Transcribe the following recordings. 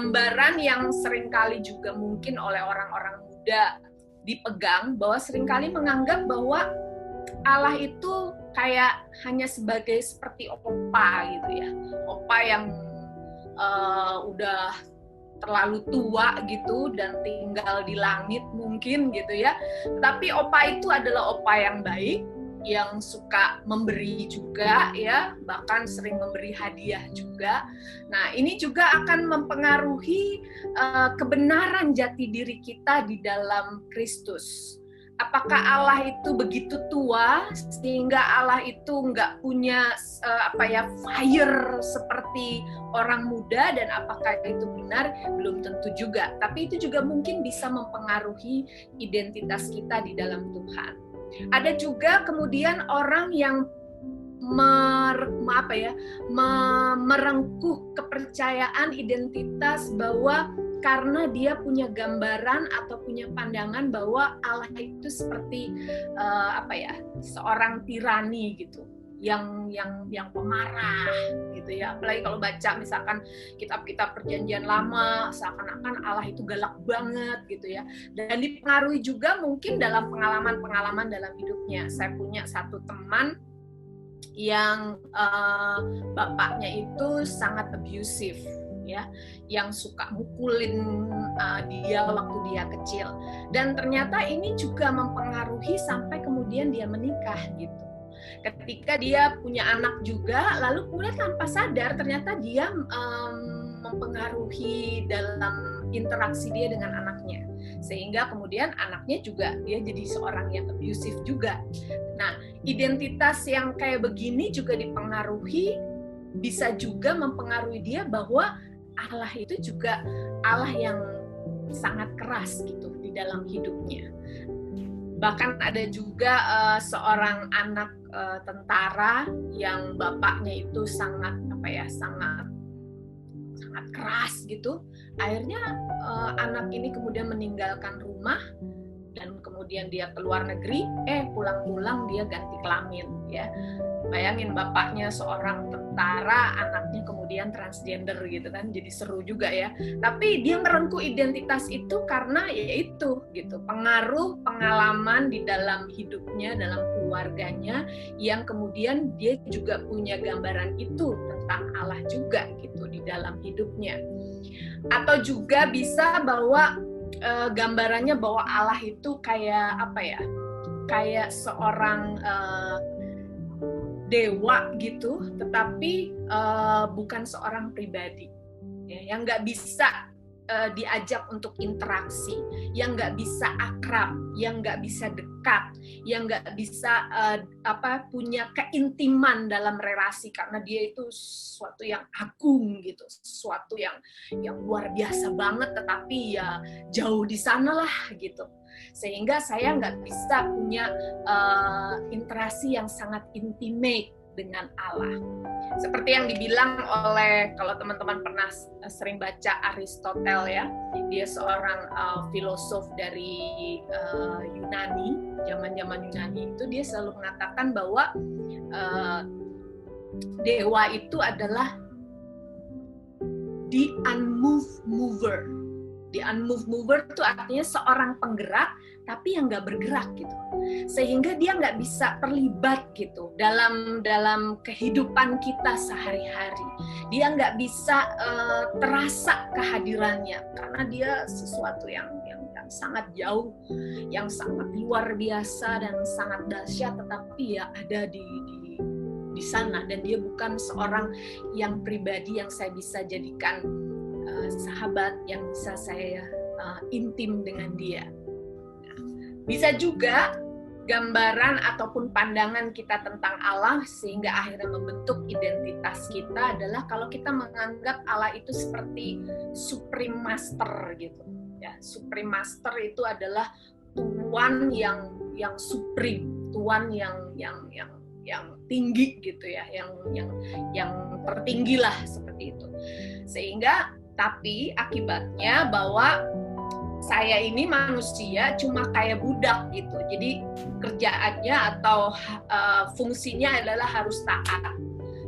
gambaran yang seringkali juga mungkin oleh orang-orang muda dipegang, bahwa seringkali menganggap bahwa Allah itu kayak hanya sebagai seperti opa gitu ya, opa yang udah terlalu tua gitu dan tinggal di langit mungkin gitu ya. Tapi opa itu adalah opa yang baik, yang suka memberi juga ya, bahkan sering memberi hadiah juga. Nah, ini juga akan mempengaruhi kebenaran jati diri kita di dalam Kristus. Apakah Allah itu begitu tua sehingga Allah itu nggak punya fire seperti orang muda, dan apakah itu benar? Belum tentu juga. Tapi itu juga mungkin bisa mempengaruhi identitas kita di dalam Tuhan. Ada juga kemudian orang yang merengkuh kepercayaan identitas bahwa karena dia punya gambaran atau punya pandangan bahwa Allah itu seperti seorang tirani gitu, yang pemarah gitu ya. Apalagi kalau baca misalkan kitab-kitab Perjanjian Lama, seakan-akan Allah itu galak banget gitu ya. Dan dipengaruhi juga mungkin dalam pengalaman-pengalaman dalam hidupnya. Saya punya satu teman yang bapaknya itu sangat abusive ya, yang suka mukulin dia waktu dia kecil, dan ternyata ini juga mempengaruhi sampai kemudian dia menikah gitu. Ketika dia punya anak juga, lalu kemudian tanpa sadar ternyata dia mempengaruhi dalam interaksi dia dengan anaknya, sehingga kemudian anaknya juga dia jadi seorang yang abusive juga. Nah, identitas yang kayak begini juga dipengaruhi, bisa juga mempengaruhi dia bahwa Allah itu juga Allah yang sangat keras gitu di dalam hidupnya. Bahkan ada juga seorang anak tentara yang bapaknya itu sangat keras gitu. Akhirnya anak ini kemudian meninggalkan rumah dan kemudian dia ke luar negeri, pulang-pulang dia ganti kelamin ya. Bayangin, bapaknya seorang tentara, anaknya kemudian transgender gitu kan, jadi seru juga ya. Tapi dia merengkuh identitas itu karena yaitu gitu, pengaruh pengalaman di dalam hidupnya, dalam keluarganya, yang kemudian dia juga punya gambaran itu tentang Allah juga gitu di dalam hidupnya. Atau juga bisa bahwa gambarannya bahwa Allah itu kayak kayak seorang dewa gitu, tetapi bukan seorang pribadi ya, yang nggak bisa diajak untuk interaksi, yang nggak bisa akrab, yang nggak bisa dekat, yang nggak bisa punya keintiman dalam relasi, karena dia itu sesuatu yang agung gitu, sesuatu yang luar biasa banget, tetapi ya jauh di sana lah gitu. Sehingga saya nggak bisa punya interaksi yang sangat intimate dengan Allah. Seperti yang dibilang oleh, kalau teman-teman pernah sering baca Aristoteles ya, dia seorang filosof dari Yunani, zaman-zaman Yunani itu, dia selalu mengatakan bahwa dewa itu adalah the unmoved mover. The unmoved mover itu artinya seorang penggerak tapi yang nggak bergerak gitu, sehingga dia nggak bisa terlibat gitu dalam kehidupan kita sehari-hari. Dia nggak bisa terasa kehadirannya karena dia sesuatu yang sangat jauh, yang sangat luar biasa dan sangat dahsyat, tetapi ya ada di sana, dan dia bukan seorang yang pribadi yang saya bisa jadikan sahabat, yang bisa saya intim dengan dia. Bisa juga gambaran ataupun pandangan kita tentang Allah sehingga akhirnya membentuk identitas kita adalah kalau kita menganggap Allah itu seperti supreme master gitu ya. Supreme master itu adalah tuan yang supreme, tuan yang tinggi gitu ya, yang tertinggi lah seperti itu. Sehingga tapi akibatnya bahwa saya ini manusia cuma kayak budak gitu. Jadi kerjaannya atau fungsinya adalah harus taat.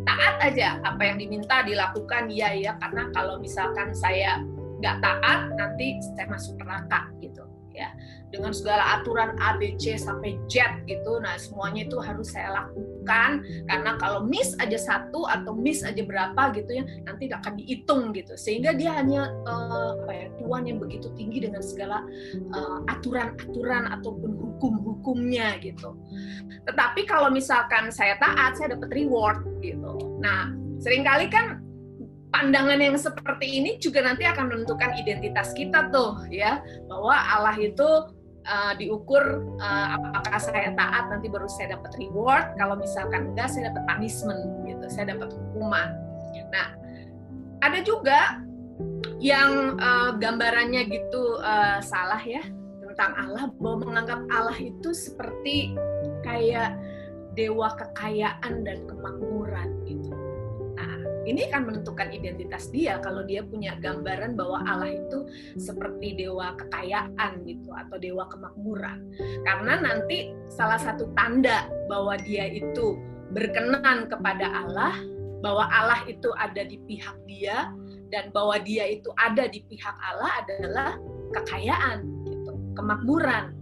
Taat aja, apa yang diminta dilakukan, ya, karena kalau misalkan saya nggak taat nanti saya masuk neraka gitu ya, dengan segala aturan A, B, C sampai Z gitu. Nah semuanya itu harus saya lakukan, karena kalau miss aja satu atau miss aja berapa gitu ya, nanti akan dihitung gitu, sehingga dia hanya tuan yang begitu tinggi dengan segala aturan-aturan ataupun hukum-hukumnya gitu. Tetapi kalau misalkan saya taat, saya dapat reward gitu. Nah seringkali kan pandangan yang seperti ini juga nanti akan menentukan identitas kita tuh ya, bahwa Allah itu diukur apakah saya taat nanti baru saya dapat reward, kalau misalkan enggak saya dapat punishment gitu, saya dapat hukuman. Nah ada juga yang gambarannya gitu salah ya tentang Allah, bahwa menganggap Allah itu seperti kayak dewa kekayaan dan kemakmuran gitu. Ini akan menentukan identitas dia kalau dia punya gambaran bahwa Allah itu seperti dewa kekayaan gitu atau dewa kemakmuran. Karena nanti salah satu tanda bahwa dia itu berkenan kepada Allah, bahwa Allah itu ada di pihak dia dan bahwa dia itu ada di pihak Allah adalah kekayaan gitu, kemakmuran.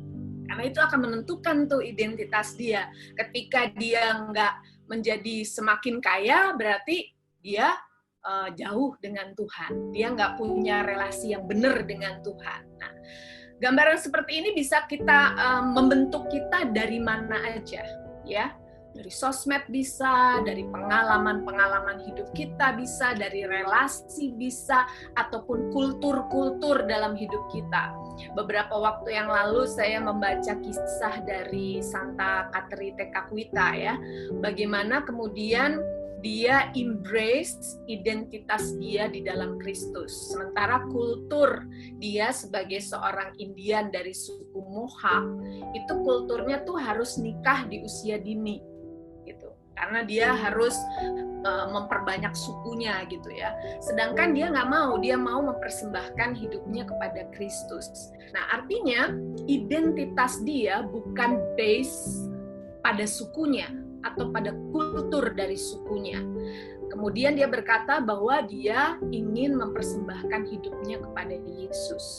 Karena itu akan menentukan tuh identitas dia. Ketika dia nggak menjadi semakin kaya, berarti dia jauh dengan Tuhan, dia nggak punya relasi yang benar dengan Tuhan. Nah, gambaran seperti ini bisa kita membentuk kita dari mana aja, ya, dari sosmed bisa, dari pengalaman-pengalaman hidup kita bisa, dari relasi bisa, ataupun kultur-kultur dalam hidup kita. Beberapa waktu yang lalu saya membaca kisah dari Santa Caterina Tekakwitha ya, bagaimana kemudian dia embrace identitas dia di dalam Kristus. Sementara kultur dia sebagai seorang Indian dari suku Mohawk, itu kulturnya tuh harus nikah di usia dini, gitu. Karena dia harus memperbanyak sukunya, gitu ya. Sedangkan dia nggak mau, dia mau mempersembahkan hidupnya kepada Kristus. Nah, artinya identitas dia bukan base pada sukunya atau pada kultur dari sukunya. Kemudian dia berkata bahwa dia ingin mempersembahkan hidupnya kepada Yesus.